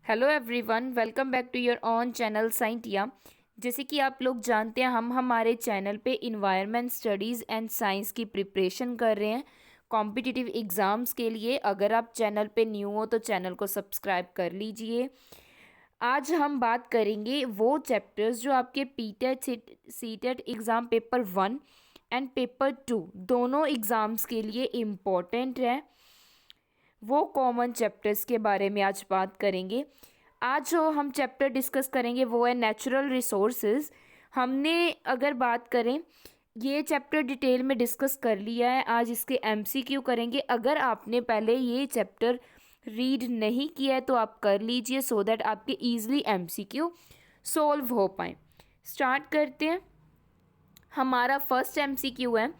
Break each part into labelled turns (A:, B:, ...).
A: Hello everyone, welcome back to your own channel Scientia. जैसे कि आप लोग जानते हैं, हम हमारे चैनल पे इन्वायरमेंट स्टडीज़ एंड साइंस की प्रिपरेशन कर रहे हैं कॉम्पिटिटिव एग्ज़ाम्स के लिए। अगर आप चैनल पे न्यू हो तो चैनल को सब्सक्राइब कर लीजिए। आज हम बात करेंगे वो चैप्टर्स जो आपके PTET CTET exam paper 1 and paper 2 दोनों एग्ज़ाम्स के लिए इम्पोर्टेंट है। वो कॉमन चैप्टर्स के बारे में आज बात करेंगे। आज जो हम चैप्टर डिस्कस करेंगे वो है नेचुरल रिसोर्सेज। हमने अगर बात करें, ये चैप्टर डिटेल में डिस्कस कर लिया है। आज इसके एमसीक्यू करेंगे। अगर आपने पहले ये चैप्टर रीड नहीं किया है तो आप कर लीजिए, सो दैट आपके ईजिली एमसीक्यू सॉल्व हो पाए। स्टार्ट करते हैं। हमारा फर्स्ट एमसीक्यू है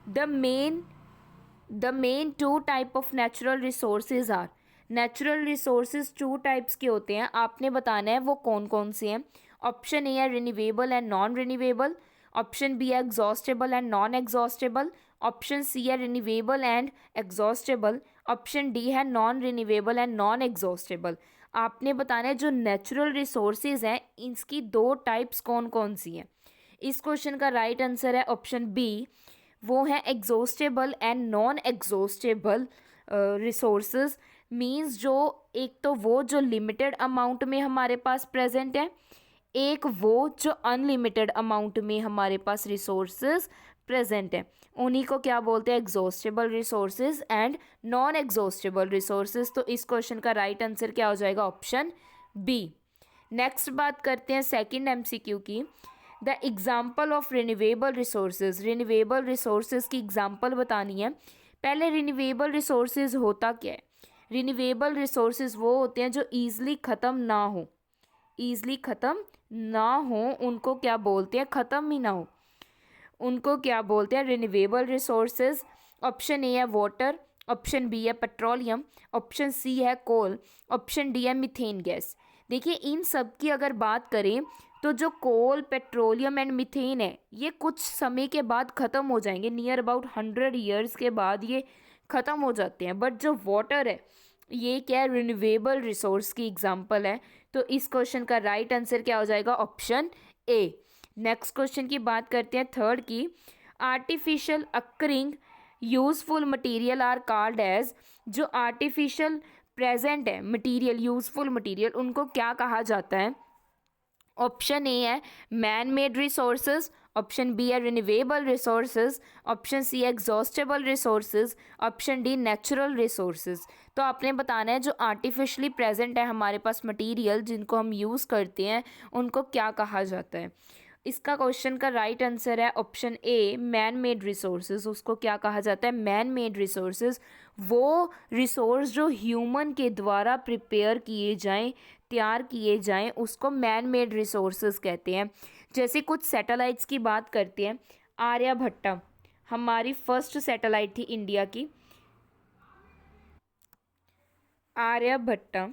A: the main two type of natural resources are. Natural resources two types के होते हैं, आपने बताना है वो कौन कौन से हैं। ऑप्शन ए है renewable and non renewable, option B है exhaustible and non exhaustible, option C है renewable and exhaustible, option D है non renewable and non exhaustible. आपने बताना है जो नेचुरल रिसोर्सेज हैं इसकी दो टाइप्स कौन कौन सी हैं। इस क्वेश्चन का राइट आंसर है ऑप्शन बी, वो है exhaustible and non exhaustible resources. Means जो एक तो वो जो लिमिटेड अमाउंट में हमारे पास प्रेजेंट है, एक वो जो अनलिमिटेड अमाउंट में हमारे पास रिसोर्सेज प्रेजेंट है। उन्हीं को क्या बोलते हैं, exhaustible resources and non exhaustible resources. तो इस क्वेश्चन का राइट आंसर क्या हो जाएगा, ऑप्शन बी। नेक्स्ट बात करते हैं सेकंड एमसीक्यू की। The example of renewable resources. Renewable resources की एग्जाम्पल बतानी है। पहले रिन्यूएबल रिसोर्सेज होता क्या है। रिन्यूएबल रिसोर्सेज वो होते हैं जो ईजिली ख़त्म ना हो, ईजिली ख़त्म ना हो, उनको क्या बोलते हैं, ख़त्म ही ना हो, उनको क्या बोलते हैं, रिन्यूएबल रिसोर्सेज। ऑप्शन ए है वाटर, ऑप्शन बी है पेट्रोलियम, ऑप्शन सी है कोल, ऑप्शन डी है मीथेन गैस। देखिए इन सब की अगर बात करें तो जो कोल, पेट्रोलियम एंड मीथेन है ये कुछ समय के बाद ख़त्म हो जाएंगे, नियर अबाउट 100 ईयर्स के बाद ये ख़त्म हो जाते हैं। बट जो वाटर है ये क्या है, रिन्यूएबल रिसोर्स की एग्जांपल है। तो इस क्वेश्चन का राइट आंसर क्या हो जाएगा, ऑप्शन ए। नेक्स्ट क्वेश्चन की बात करते हैं थर्ड की। Artificial occurring useful material are called as. जो आर्टिफिशियल प्रेजेंट है मटेरियल, यूजफुल मटेरियल, उनको क्या कहा जाता है। ऑप्शन ए है man made resources, option B है रिन्यूएबल रिसोर्सेज, ऑप्शन सी है exhaustible resources, option D natural resources. तो आपने बताना है जो आर्टिफिशियली प्रेजेंट है हमारे पास मटेरियल जिनको हम यूज़ करते हैं उनको क्या कहा जाता है। इसका क्वेश्चन का राइट आंसर है ऑप्शन ए, मैन मेड रिसोर्सेज। उसको क्या कहा जाता है, मैन मेड रिसोर्सेज। वो रिसोर्स जो ह्यूमन के द्वारा प्रिपेयर किए जाएं, तैयार किए जाएं, उसको मैन मेड रिसोर्सेज कहते हैं। जैसे कुछ सैटेलाइट्स की बात करते हैं। आर्यभट्टा हमारी फर्स्ट सैटेलाइट थी इंडिया की, आर्यभट्टा।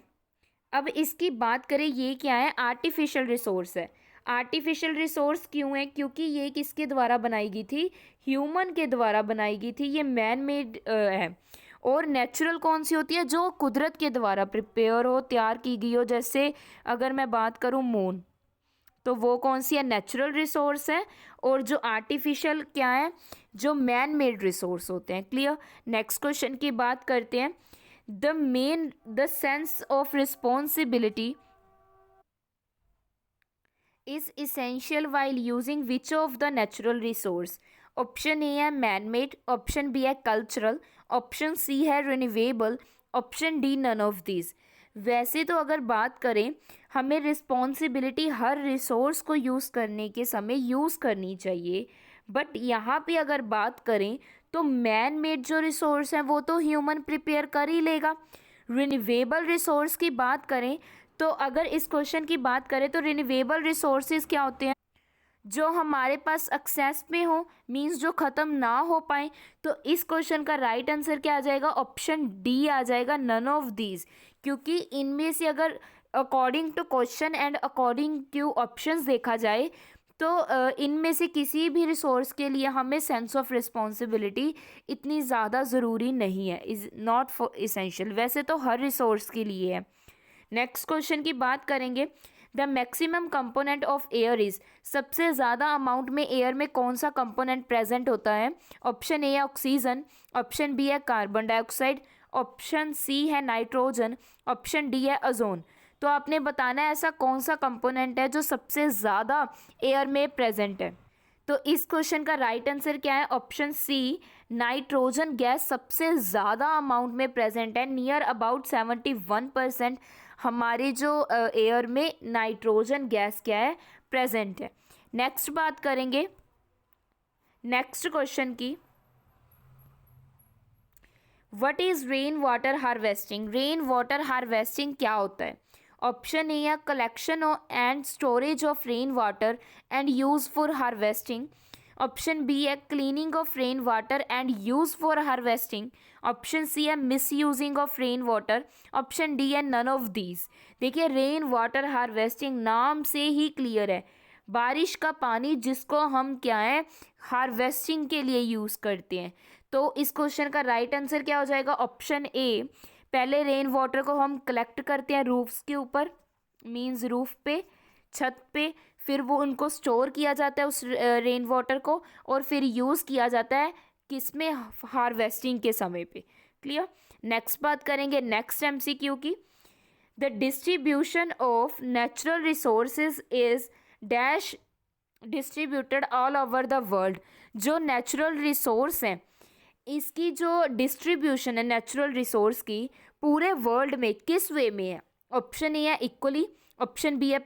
A: अब इसकी बात करें, ये क्या है, आर्टिफिशियल रिसोर्स है। आर्टिफिशियल रिसोर्स क्यों है, क्योंकि ये किसके द्वारा बनाई गई थी, ह्यूमन के द्वारा बनाई गई थी, ये मैन मेड है। और नेचुरल कौन सी होती है, जो कुदरत के द्वारा प्रिपेयर हो, तैयार की गई हो। जैसे अगर मैं बात करूँ मून, तो वो कौन सी है, नेचुरल रिसोर्स है। और जो आर्टिफिशियल क्या है, जो मैन मेड रिसोर्स होते हैं। क्लियर। नेक्स्ट क्वेश्चन की बात करते हैं। The sense of responsibility is essential while using which of the natural resource। Option A है मैन मेड, ऑप्शन बी है कल्चरल, ऑप्शन सी है renewable, option D none of this. वैसे तो अगर बात करें, हमें रिस्पॉन्सिबिलिटी हर रिसोर्स को यूज़ करने के समय यूज़ करनी चाहिए। बट यहाँ पे अगर बात करें तो मैन मेड जो रिसोर्स हैं वो तो ह्यूमन प्रिपेयर कर ही लेगा। रिन्यूएबल रिसोर्स की बात करें तो अगर इस क्वेश्चन की बात करें तो रिन्यूएबल रिसोर्सेज क्या होते हैं, जो हमारे पास एक्सेस में हो, मींस जो ख़त्म ना हो पाए। तो इस क्वेश्चन का राइट आंसर क्या आ जाएगा, ऑप्शन डी आ जाएगा, नन ऑफ दीज। क्योंकि इनमें से अगर according to question and according to options देखा जाए तो इनमें से किसी भी रिसोर्स के लिए हमें सेंस ऑफ रिस्पॉन्सिबिलिटी इतनी ज़्यादा ज़रूरी नहीं है, इज़ नॉट फॉर इसेंशियल। वैसे तो हर रिसोर्स के लिए है, नेक्स्ट क्वेश्चन की बात करेंगे, the maximum component of air is, सबसे ज़्यादा अमाउंट में एयर में कौन सा कंपोनेंट प्रेजेंट होता है? ऑप्शन ए है ऑक्सीजन, ऑप्शन बी है कार्बन डाइऑक्साइड, ऑप्शन सी है नाइट्रोजन, ऑप्शन डी है ओजोन। तो आपने बताना है ऐसा कौन सा कंपोनेंट है जो सबसे ज़्यादा एयर में प्रेजेंट है। तो इस क्वेश्चन का राइट आंसर क्या है? ऑप्शन सी, नाइट्रोजन गैस सबसे ज़्यादा अमाउंट में प्रेजेंट है, नियर अबाउट 71% हमारी जो एयर में नाइट्रोजन गैस क्या है? प्रेजेंट है। नेक्स्ट बात करेंगे नेक्स्ट क्वेश्चन की, what is rain water harvesting? Rain water harvesting क्या होता है? ऑप्शन ए है collection and storage of rain water and use for harvesting, option B है cleaning of rain water and use for harvesting, option C है misusing of rain water, option D है none of these. देखिए rain water harvesting नाम से ही clear है, बारिश का पानी जिसको हम क्या है? हार्वेस्टिंग के लिए यूज़ करते हैं। तो इस क्वेश्चन का राइट आंसर क्या हो जाएगा? ऑप्शन ए, पहले रेन वाटर को हम कलेक्ट करते हैं रूफ्स के ऊपर, मींस रूफ पे, छत पे, फिर वो उनको स्टोर किया जाता है उस रेन वाटर को, और फिर यूज़ किया जाता है किसमें? हार्वेस्टिंग के समय पे। क्लियर? नेक्स्ट बात करेंगे नेक्स्ट एमसीक्यू की, the distribution of natural resources is dash distributed all over the world. जो नेचुरल रिसोर्स हैं इसकी जो डिस्ट्रीब्यूशन है नेचुरल रिसोर्स की पूरे वर्ल्ड में किस वे में है? ऑप्शन ए है इक्वली, ऑप्शन बी है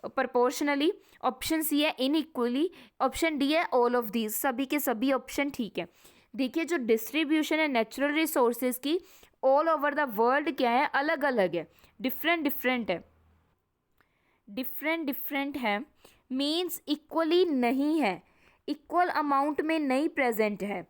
A: प्रपोर्शनली, ऑप्शन सी है इनइक्वली, ऑप्शन डी है ऑल ऑफ दीज। सभी के सभी ऑप्शन ठीक है। देखिए जो डिस्ट्रीब्यूशन है नेचुरल रिसोर्सेज की ऑल ओवर द वर्ल्ड क्या है? अलग अलग है, डिफरेंट डिफरेंट है, मीन्स इक्वली नहीं है, इक्वल अमाउंट में नहीं प्रेजेंट है।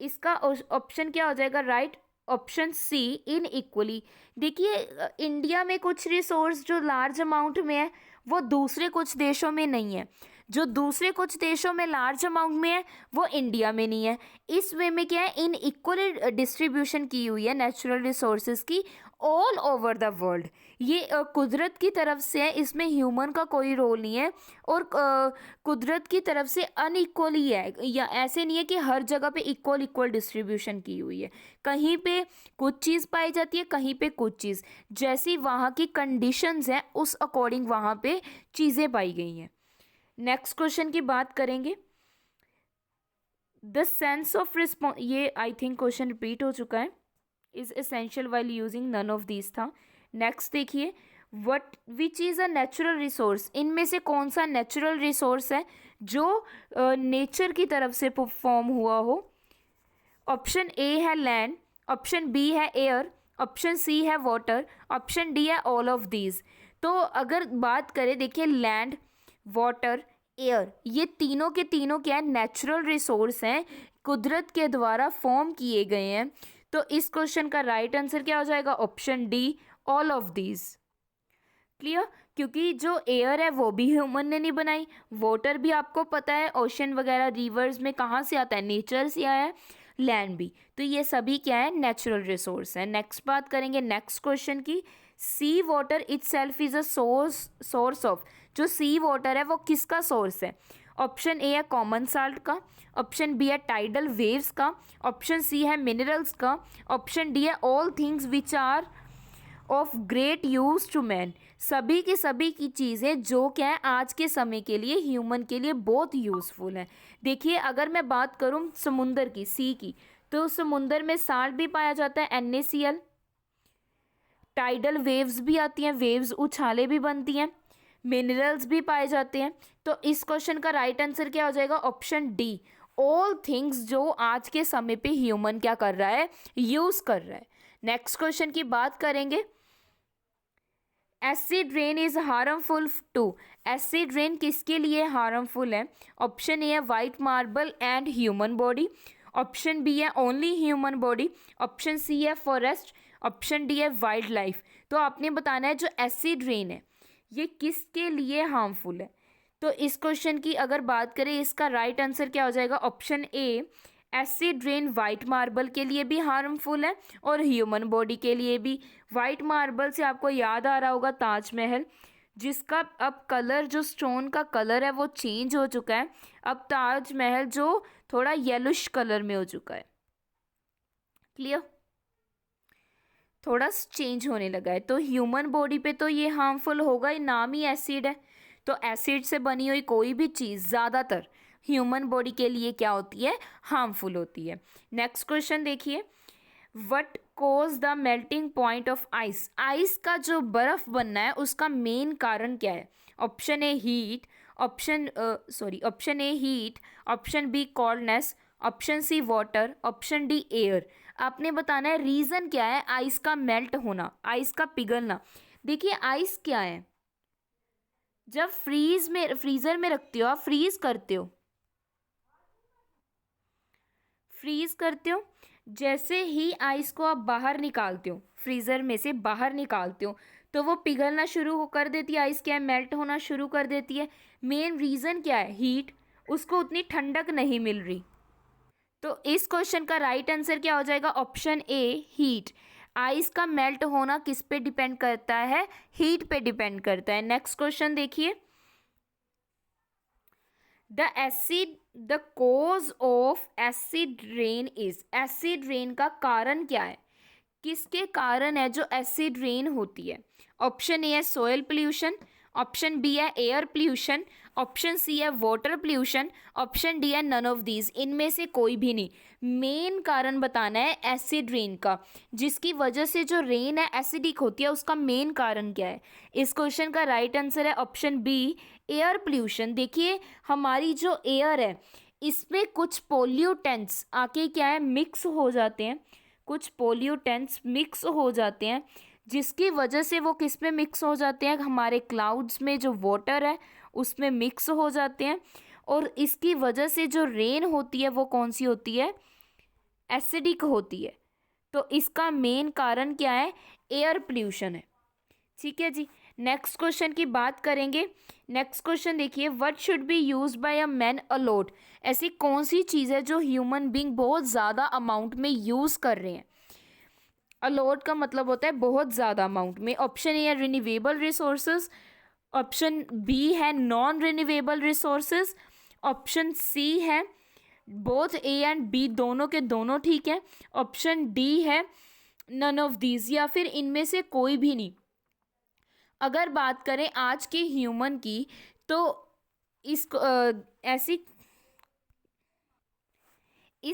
A: इसका ऑप्शन क्या हो जाएगा राइट? ऑप्शन सी, इन इक्वली। देखिए इंडिया में कुछ रिसोर्स जो लार्ज अमाउंट में है वो दूसरे कुछ देशों में नहीं है, जो दूसरे कुछ देशों में लार्ज अमाउंट में है वो इंडिया में नहीं है। इस वे में क्या है? इन इक्वल डिस्ट्रीब्यूशन की हुई है नेचुरल रिसोर्सेज की ऑल ओवर द वर्ल्ड। ये कुदरत की तरफ से है, इसमें ह्यूमन का कोई रोल नहीं है, और कुदरत की तरफ से अनइक्वली है, या ऐसे नहीं है कि हर जगह पे इक्वल डिस्ट्रीब्यूशन की हुई है। कहीं पे कुछ चीज़ पाई जाती है, कहीं पे कुछ चीज़, जैसी वहाँ की कंडीशंस हैं उस अकॉर्डिंग वहाँ पे चीज़ें पाई गई हैं। नेक्स्ट क्वेश्चन की बात करेंगे, द सेंस ऑफ रिस्पॉन्स, ये आई थिंक क्वेश्चन रिपीट हो चुका है, is essential while using none of these था। नेक्स्ट देखिए, what which is a natural resource, इनमें से कौन सा नेचुरल रिसोर्स है जो नेचर की तरफ से परफॉर्म हुआ हो? ऑप्शन ए है लैंड, ऑप्शन बी है एयर, ऑप्शन सी है वाटर, ऑप्शन डी है ऑल ऑफ दीज। तो अगर बात करें देखिए लैंड, वाटर, एयर, ये तीनों के तीनों क्या है? नेचुरल रिसोर्स हैं, कुदरत के द्वारा फॉर्म किए गए हैं। तो इस क्वेश्चन का राइट आंसर क्या हो जाएगा? Option D, all of these. Clear? क्योंकि जो एयर है वो भी ह्यूमन ने नहीं बनाई, वाटर भी आपको पता है ओशन वगैरह रिवर्स में कहाँ से आता है? नेचर से आया है, लैंड भी, तो ये सभी क्या है? नेचुरल रिसोर्स है। नेक्स्ट बात करेंगे नेक्स्ट क्वेश्चन की, sea water itself is a source of, जो सी वाटर है वो किसका सोर्स है? ऑप्शन ए है कॉमन साल्ट का, ऑप्शन बी है टाइडल वेव्स का, ऑप्शन सी है मिनरल्स का, ऑप्शन डी है all things which are of great use to man. सभी की सभी की चीज़ें जो क्या है आज के समय के लिए ह्यूमन के लिए बहुत यूज़फुल है। देखिए अगर मैं बात करूँ समुंदर की, सी की, तो समुंदर में साल्ट भी पाया जाता है NaCl, टाइडल वेव्स भी आती हैं, वेव्स उछाले भी बनती हैं, मिनरल्स भी पाए जाते हैं। तो इस क्वेश्चन का राइट आंसर क्या हो जाएगा? ऑप्शन डी, ऑल थिंग्स जो आज के समय पे ह्यूमन क्या कर रहा है? यूज़ कर रहा है। नेक्स्ट क्वेश्चन की बात करेंगे, acid rain is harmful to, acid rain किसके लिए हार्मफुल है? ऑप्शन ए है white marble and human body, option B है only human body, option C है फॉरेस्ट, ऑप्शन डी है वाइल्ड लाइफ। तो आपने बताना है जो एसिड रेन है ये किसके लिए हार्मफुल है। तो इस क्वेश्चन की अगर बात करें इसका राइट आंसर क्या हो जाएगा? Option A, acid rain white marble के लिए भी हार्मफुल है और ह्यूमन बॉडी के लिए भी। वाइट मार्बल से आपको याद आ रहा होगा ताजमहल, जिसका अब कलर, जो स्टोन का कलर है वो चेंज हो चुका है। अब ताजमहल जो थोड़ा येलोइश कलर में हो चुका है। क्लियर? थोड़ा चेंज होने लगा है। तो ह्यूमन बॉडी पे तो ये हार्मफुल होगा ही, नाम ही एसिड है। तो एसिड से बनी हुई कोई भी चीज़ ज़्यादातर ह्यूमन बॉडी के लिए क्या होती है? हार्मफुल होती है। नेक्स्ट क्वेश्चन देखिए, what cause the melting point of ice? Ice का जो बर्फ़ बनना है उसका मेन कारण क्या है? Option A heat, option A heat, option B coldness, option C water, option D air. आपने बताना है रीज़न क्या है आइस का मेल्ट होना, आइस का पिघलना। देखिए आइस क्या है, जब फ्रीज़र में रखते हो, आप फ्रीज़ करते हो, जैसे ही आइस को आप बाहर निकालते हो, फ्रीज़र में से बाहर निकालते हो, तो वो पिघलना शुरू कर देती है। आइस क्या है? मेल्ट होना शुरू कर देती है। मेन रीज़न क्या है? हीट। उसको उतनी ठंडक नहीं मिल रही। तो इस क्वेश्चन का राइट आंसर क्या हो जाएगा? Option A heat. आइस का मेल्ट होना किस पे डिपेंड करता है? हीट पे डिपेंड करता है। नेक्स्ट क्वेश्चन देखिए, the cause of acid rain is. Acid rain का कारण क्या है? किसके कारण है जो एसिड रेन होती है? ऑप्शन ए है सोयल पोल्यूशन, ऑप्शन बी है एयर पोल्यूशन, ऑप्शन सी है वाटर पोल्यूशन, ऑप्शन डी है नन ऑफ दीज। इनमें से कोई भी नहीं। मेन कारण बताना है एसिड रेन का, जिसकी वजह से जो रेन है एसिडिक होती है, उसका मेन कारण क्या है? इस क्वेश्चन का राइट आंसर है ऑप्शन बी, एयर पोल्यूशन। देखिए हमारी जो एयर है इसमें कुछ पोल्यूटेंट्स आके क्या है? मिक्स हो जाते हैं। कुछ पोल्यूटेंट्स मिक्स हो जाते हैं, जिसकी वजह से वो किस में मिक्स हो जाते हैं? हमारे क्लाउड्स में जो वाटर है उसमें मिक्स हो जाते हैं, और इसकी वजह से जो रेन होती है वो कौन सी होती है? एसिडिक होती है। तो इसका मेन कारण क्या है? एयर पोल्यूशन है। ठीक है जी। नेक्स्ट क्वेश्चन की बात करेंगे। नेक्स्ट क्वेश्चन देखिए, what should be used by a man allot? ऐसी कौन सी चीज़ है जो ह्यूमन बीइंग बहुत ज़्यादा अमाउंट में यूज़ कर रहे हैं? अलॉट का मतलब होता है बहुत ज़्यादा अमाउंट में। ऑप्शन ए है रिन्यूएबल रिसोर्सेज, ऑप्शन बी है non renewable resources, option C है बोथ ए एंड बी, दोनों के दोनों ठीक है, ऑप्शन डी है नन ऑफ दीज, या फिर इनमें से कोई भी नहीं। अगर बात करें आज के ह्यूमन की, तो इस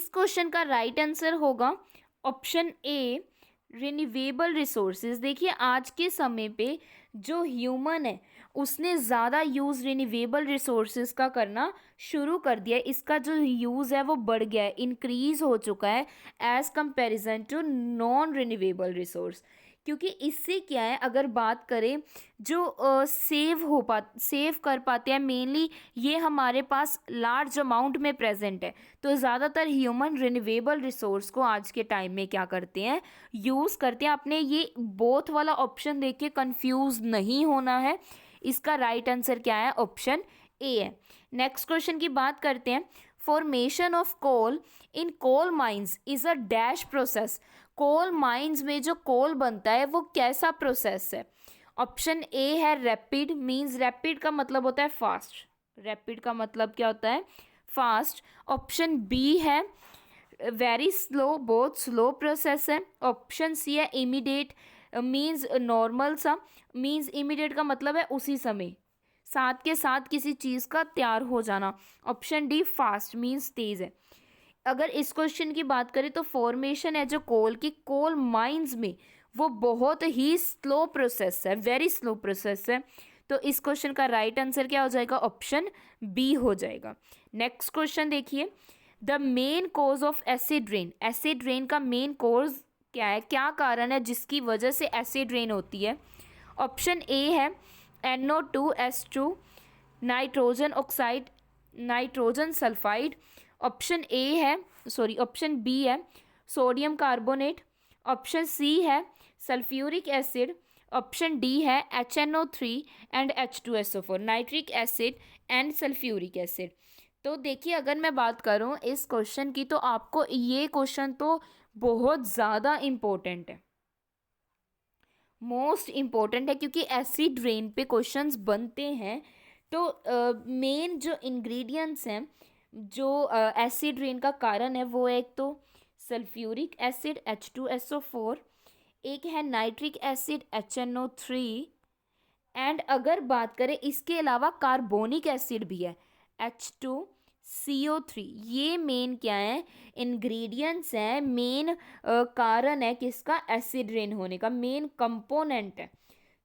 A: क्वेश्चन का राइट आंसर होगा ऑप्शन ए, रिन्यूएबल रिसोर्सेज। देखिए आज के समय पे जो ह्यूमन है उसने ज़्यादा यूज़ रिन्यूएबल रिसोर्सेज का करना शुरू कर दिया है। इसका जो यूज़ है वो बढ़ गया है, इंक्रीज़ हो चुका है as comparison to non renewable resource. क्योंकि इससे क्या है, अगर बात करें जो सेव कर पाते हैं, मेनली ये हमारे पास लार्ज अमाउंट में प्रेजेंट है। तो ज़्यादातर ह्यूमन रिन्यूएबल रिसोर्स को आज के टाइम में क्या करते हैं? यूज़ करते हैं। आपने ये बोथ वाला ऑप्शन देख के कन्फ्यूज़ नहीं होना है। इसका राइट आंसर क्या है? ऑप्शन ए है। नेक्स्ट क्वेश्चन की बात करते हैं। Formation of coal in coal mines is a dash process. Coal mines में जो कोल बनता है वो कैसा प्रोसेस है? ऑप्शन ए है रैपिड, मींस रैपिड का मतलब होता है फास्ट। रैपिड का मतलब क्या होता है? फास्ट। ऑप्शन बी है वेरी स्लो, बहुत स्लो प्रोसेस है। ऑप्शन सी है इमीडिएट, मींस नॉर्मल सा, मींस इमीडिएट का मतलब है उसी समय, साथ के साथ किसी चीज़ का तैयार हो जाना। ऑप्शन डी फास्ट, मींस तेज़ है। अगर इस क्वेश्चन की बात करें तो फॉर्मेशन है जो कोल की, कोल माइंस में, वो बहुत ही स्लो प्रोसेस है, वेरी स्लो प्रोसेस है। तो इस क्वेश्चन का राइट आंसर क्या हो जाएगा? ऑप्शन बी हो जाएगा। नेक्स्ट क्वेश्चन देखिए, the main cause of acid rain. Acid rain का मेन कोज क्या है? क्या कारण है जिसकी वजह से एसिड रेन होती है? ऑप्शन ए है NO2, nitrogen oxide, nitrogen sulphide. Option B है सोडियम कार्बोनेट। ऑप्शन सी है सल्फ्यूरिक एसिड। ऑप्शन डी है HNO3 and H2SO4, nitric acid and sulphuric acid. तो देखिए, अगर मैं बात करूँ इस क्वेश्चन की, तो आपको ये क्वेश्चन तो बहुत ज़्यादा इम्पोर्टेंट है, मोस्ट इम्पोर्टेंट है, क्योंकि एसिड रेन पे क्वेश्चंस बनते हैं। तो मेन जो इंग्रेडिएंट्स हैं, जो एसिड रेन का कारण है, वो एक तो सल्फ्यूरिक एसिड H2SO4, एक है नाइट्रिक एसिड HNO3, एंड अगर बात करें इसके अलावा कार्बोनिक एसिड भी है H2CO3। ये मेन क्या है, इंग्रेडिएंट्स हैं, मेन कारण है किसका, एसिड रेन होने का, मेन कंपोनेंट है।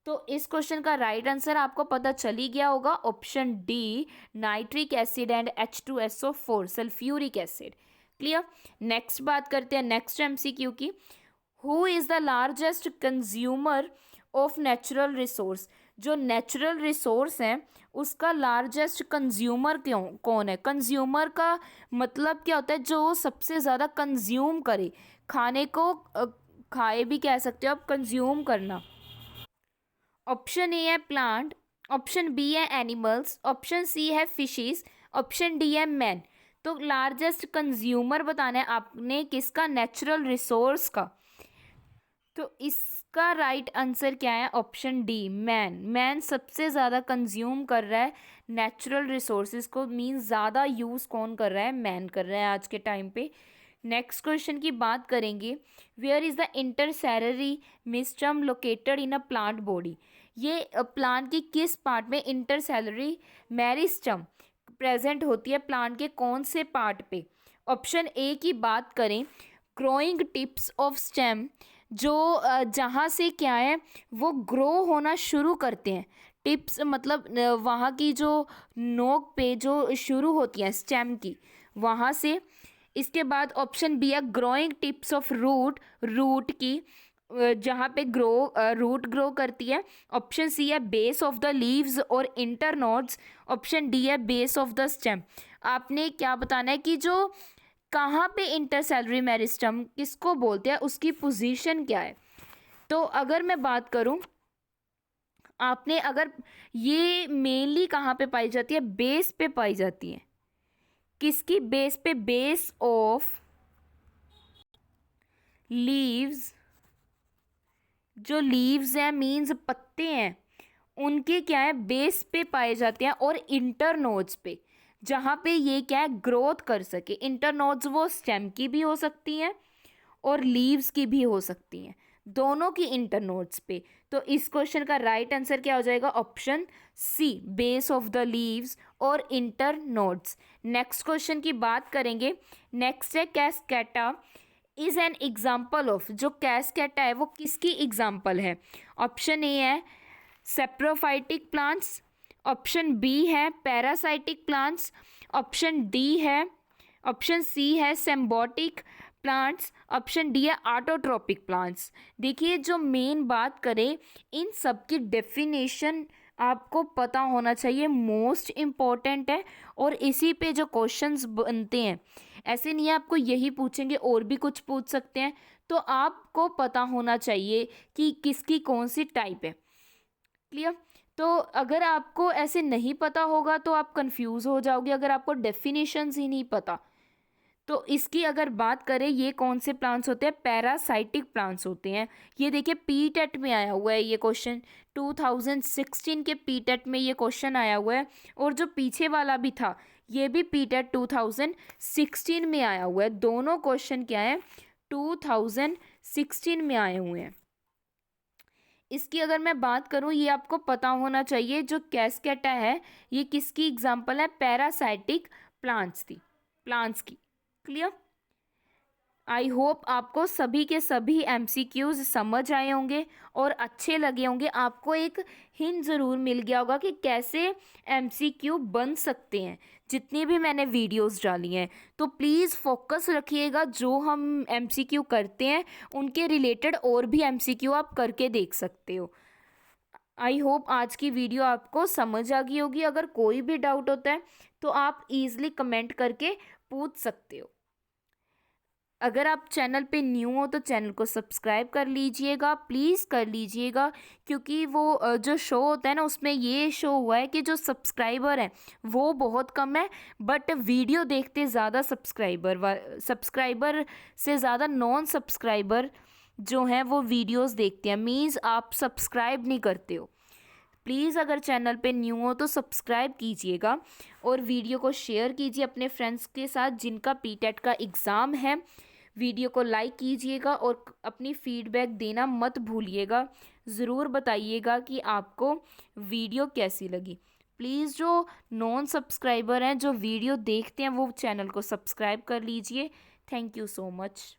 A: तो इस क्वेश्चन का राइट आंसर आपको पता चल ही गया होगा, option D, nitric acid and H2SO4 sulphuric acid. Clear. Next बात करते हैं नेक्स्ट एमसीक्यू की। Who is the largest consumer of natural resource. जो नेचुरल रिसोर्स है उसका लार्जेस्ट कंज्यूमर कौन है। कंज्यूमर का मतलब क्या होता है, जो सबसे ज़्यादा कंज्यूम करे, खाने को खाए भी कह सकते हो आप, कंज्यूम करना। ऑप्शन ए है प्लांट, ऑप्शन बी है एनिमल्स, ऑप्शन सी है फिशेस, ऑप्शन डी है मैन। तो लार्जेस्ट कंज्यूमर बताना है आपने किसका, नेचुरल रिसोर्स का। तो इसका राइट आंसर क्या है, ऑप्शन डी, मैन। मैन सबसे ज़्यादा कंज्यूम कर रहा है नेचुरल रिसोर्सेज को, मीन्स ज़्यादा यूज़ कौन कर रहा है, मैन कर रहा है आज के टाइम पे। नेक्स्ट क्वेश्चन की बात करेंगे। Where is the intercalary meristem located in a plant body. ये प्लांट की किस पार्ट में इंटरसेलरी मेरिस्टम प्रेजेंट होती है, प्लांट के कौन से पार्ट पे। ऑप्शन ए की बात करें, ग्रोइंग टिप्स ऑफ स्टेम, जो जहाँ से क्या है वो ग्रो होना शुरू करते हैं। टिप्स मतलब वहाँ की जो नोक पे जो शुरू होती हैं स्टेम की, वहाँ से। इसके बाद ऑप्शन बी है growing tips of root, root की जहाँ पे रूट ग्रो करती है। ऑप्शन सी है बेस ऑफ द लीव्स और इंटरनोड्स, ऑप्शन डी है बेस ऑफ द स्टेम। आपने क्या बताना है कि जो कहाँ पे इंटरसेलरी मेरिस्टम किसको बोलते हैं, उसकी पोजीशन क्या है। तो अगर मैं बात करूँ, आपने अगर ये मेनली कहाँ पे पाई जाती है, बेस पे पाई जाती है। किसकी बेस पे, बेस ऑफ लीव्स। जो लीव्स हैं मीन्स पत्ते हैं, उनके क्या है बेस पे पाए जाते हैं, और इंटरनोड्स पे जहाँ पे ये क्या है ग्रोथ कर सके। इंटरनोड्स वो स्टेम की भी हो सकती हैं और लीव्स की भी हो सकती हैं, दोनों की इंटरनोड्स पे। तो इस क्वेश्चन का राइट आंसर क्या हो जाएगा, option C, base of the leaves और इंटरनोड्स। नेक्स्ट क्वेश्चन की बात करेंगे। नेक्स्ट है cuscuta is an example of. जो कैस्केटा है वो किसकी एग्जाम्पल है। ऑप्शन ए है सेप्रोफाइटिक प्लांट्स, ऑप्शन बी है पैरासाइटिक प्लांट्स, ऑप्शन सी है सिम्बायोटिक प्लांट्स, ऑप्शन डी है ऑटोट्रोपिक प्लांट्स। देखिए, जो मेन बात करें, इन सब की डेफिनेशन आपको पता होना चाहिए, मोस्ट इम्पॉर्टेंट है। और इसी पे जो क्वेश्चंस बनते हैं, ऐसे नहीं है आपको यही पूछेंगे, और भी कुछ पूछ सकते हैं। तो आपको पता होना चाहिए कि किसकी कौन सी टाइप है। क्लियर। तो अगर आपको ऐसे नहीं पता होगा तो आप कंफ्यूज हो जाओगे, अगर आपको डेफिनेशंस ही नहीं पता। तो इसकी अगर बात करें, ये कौन से प्लांट्स होते हैं, पैरासाइटिक प्लांट्स होते हैं। ये देखिए पीटेट में आया हुआ है ये क्वेश्चन, 2016 के पीटेट में ये क्वेश्चन आया हुआ है। और जो पीछे वाला भी था ये भी पीटेट 2016 में आया हुआ है। दोनों क्वेश्चन क्या है, 2016 में आए हुए हैं। इसकी अगर मैं बात करूं, ये आपको पता होना चाहिए, जो कैस्केटा है ये किसकी एग्जाम्पल है, पैरासाइटिक प्लांट्स की। क्लियर। आई होप आपको सभी के सभी एमसीक्यूज समझ आए होंगे और अच्छे लगे होंगे। आपको एक हिंट ज़रूर मिल गया होगा कि कैसे एमसीक्यू बन सकते हैं जितनी भी मैंने वीडियोस डाली हैं। तो प्लीज़ फोकस रखिएगा, जो हम एमसीक्यू करते हैं उनके रिलेटेड और भी एमसीक्यू आप करके देख सकते हो। आई होप आज की वीडियो आपको समझ आ गई होगी। अगर कोई भी डाउट होता है तो आप ईज़िली कमेंट करके पूछ सकते हो। अगर आप चैनल पे न्यू हो तो चैनल को सब्सक्राइब कर लीजिएगा, प्लीज़ कर लीजिएगा, क्योंकि वो जो शो होता है ना उसमें ये शो हुआ है कि जो सब्सक्राइबर हैं वो बहुत कम है, बट वीडियो देखते ज़्यादा सब्सक्राइबर से ज़्यादा नॉन सब्सक्राइबर जो हैं वो वीडियोस देखते हैं, मीन्स आप सब्सक्राइब नहीं करते हो। प्लीज़ अगर चैनल पे न्यू हो तो सब्सक्राइब कीजिएगा और वीडियो को शेयर कीजिए अपने फ्रेंड्स के साथ जिनका पीटेट का एग्ज़ाम है। वीडियो को लाइक कीजिएगा और अपनी फीडबैक देना मत भूलिएगा। ज़रूर बताइएगा कि आपको वीडियो कैसी लगी। प्लीज़ जो नॉन सब्सक्राइबर हैं जो वीडियो देखते हैं वो चैनल को सब्सक्राइब कर लीजिए। Thank you so much.